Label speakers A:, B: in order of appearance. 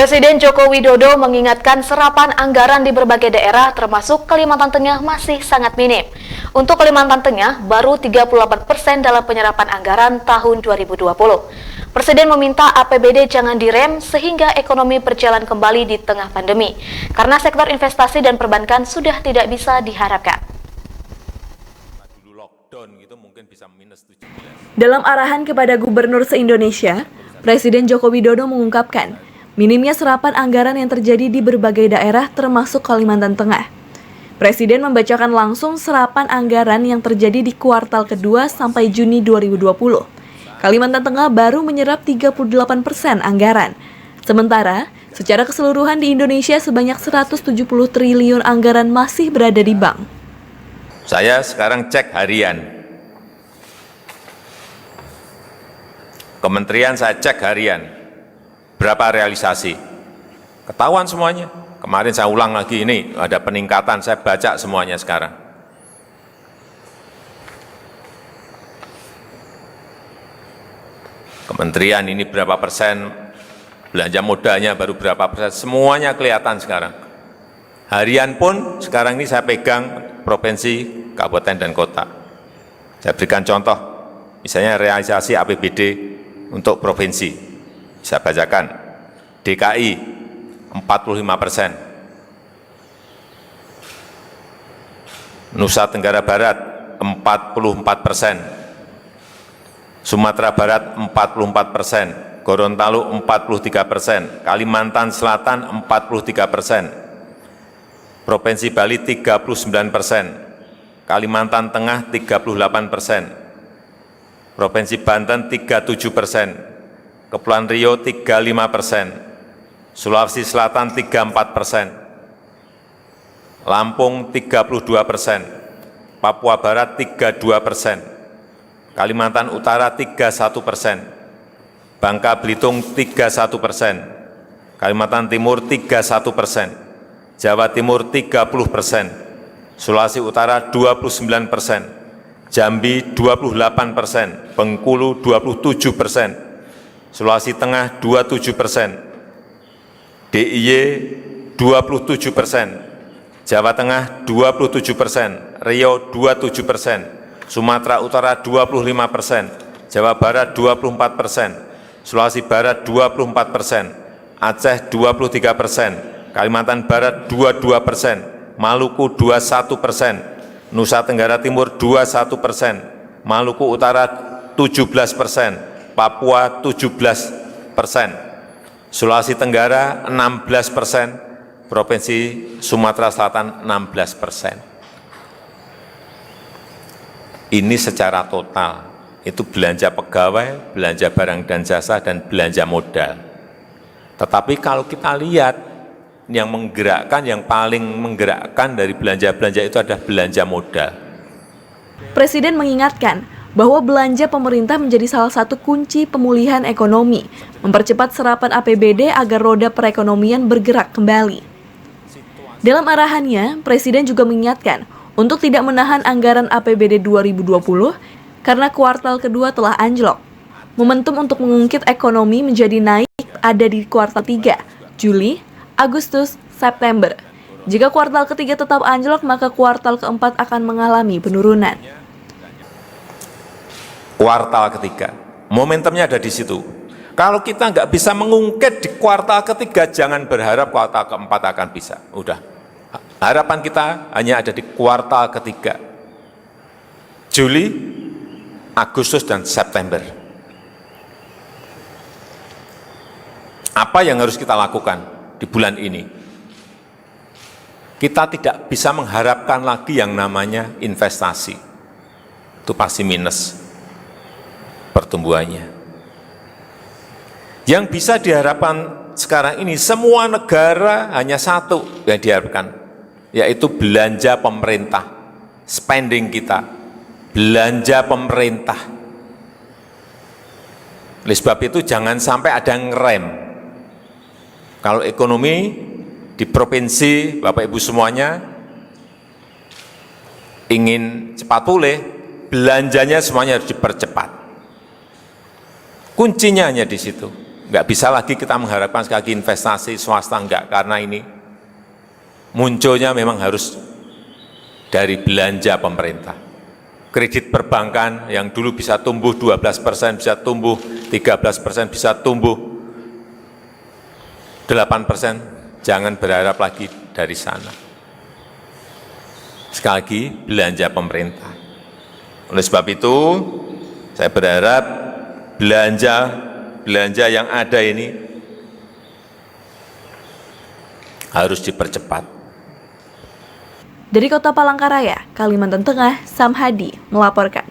A: Presiden Joko Widodo mengingatkan serapan anggaran di berbagai daerah termasuk Kalimantan Tengah masih sangat minim. Untuk Kalimantan Tengah, baru 38% dalam penyerapan anggaran tahun 2020. Presiden meminta APBD jangan direm sehingga ekonomi berjalan kembali di tengah pandemi, karena sektor investasi dan perbankan sudah tidak bisa diharapkan.
B: Dalam arahan kepada gubernur se-Indonesia, Presiden Joko Widodo mengungkapkan minimnya serapan anggaran yang terjadi di berbagai daerah termasuk Kalimantan Tengah. Presiden membacakan langsung serapan anggaran yang terjadi di kuartal kedua sampai Juni 2020. Kalimantan Tengah baru menyerap 38% anggaran. Sementara, secara keseluruhan di Indonesia sebanyak 170 triliun anggaran masih berada di bank.
C: Saya sekarang cek harian. Kementerian saya cek harian. Berapa realisasi? Ketahuan semuanya. Kemarin saya ulang lagi, ini ada peningkatan, saya baca semuanya sekarang. Kementerian ini berapa persen, belanja modalnya baru berapa persen, semuanya kelihatan sekarang. Harian pun sekarang ini saya pegang provinsi, kabupaten, dan kota. Saya berikan contoh, misalnya realisasi APBD untuk provinsi. Saya bacakan, DKI 45%, Nusa Tenggara Barat 44%, Sumatera Barat 44%, Gorontalo 43%, Kalimantan Selatan 43%, Provinsi Bali 39%, Kalimantan Tengah 38%, Provinsi Banten 37%, Kepulauan Riau 35%, Sulawesi Selatan 34%, Lampung 32%, Papua Barat 32%, Kalimantan Utara 31%, Bangka Belitung 31%, Kalimantan Timur 31%, Jawa Timur 30%, Sulawesi Utara 29%, Jambi 28%, Bengkulu 27%, Sulawesi Tengah 27%, DIY 27%, Jawa Tengah 27%, Riau 27%, Sumatera Utara 25%, Jawa Barat 24%, Sulawesi Barat 24%, Aceh 23%, Kalimantan Barat 22%, Maluku 21%, Nusa Tenggara Timur 21%, Maluku Utara 17%, Papua 17%, Sulawesi Tenggara 16%, Provinsi Sumatera Selatan 16%. Ini secara total, itu belanja pegawai, belanja barang dan jasa, dan belanja modal. Tetapi kalau kita lihat, yang menggerakkan, yang paling menggerakkan dari belanja-belanja itu adalah belanja modal.
B: Presiden mengingatkan bahwa belanja pemerintah menjadi salah satu kunci pemulihan ekonomi, mempercepat serapan APBD agar roda perekonomian bergerak kembali. Dalam arahannya, Presiden juga mengingatkan untuk tidak menahan anggaran APBD 2020 karena kuartal kedua telah anjlok. Momentum untuk mengungkit ekonomi menjadi naik ada di kuartal 3, Juli, Agustus, September. Jika kuartal ketiga tetap anjlok, maka kuartal keempat akan mengalami penurunan.
C: Kuartal ketiga, momentumnya ada di situ. Kalau kita nggak bisa mengungkit di kuartal ketiga, jangan berharap kuartal keempat akan bisa. Udah, harapan kita hanya ada di kuartal ketiga, Juli, Agustus, dan September. Apa yang harus kita lakukan di bulan ini? Kita tidak bisa mengharapkan lagi yang namanya investasi. Itu pasti minus pertumbuhannya. Yang bisa diharapkan sekarang ini, semua negara hanya satu yang diharapkan, yaitu belanja pemerintah, spending kita, belanja pemerintah. Oleh sebab itu jangan sampai ada yang ngerem. Kalau ekonomi di provinsi, Bapak Ibu semuanya ingin cepat pulih, belanjanya semuanya harus dipercepat. Kuncinya hanya di situ. Nggak bisa lagi kita mengharapkan sekali lagi investasi swasta, enggak, karena ini munculnya memang harus dari belanja pemerintah. Kredit perbankan yang dulu bisa tumbuh 12%, bisa tumbuh 13%, bisa tumbuh 8%, jangan berharap lagi dari sana. Sekali lagi, belanja pemerintah. Oleh sebab itu, saya berharap belanja yang ada ini harus dipercepat.
B: Dari Kota Palangkaraya, Kalimantan Tengah, Sam Hadi melaporkan.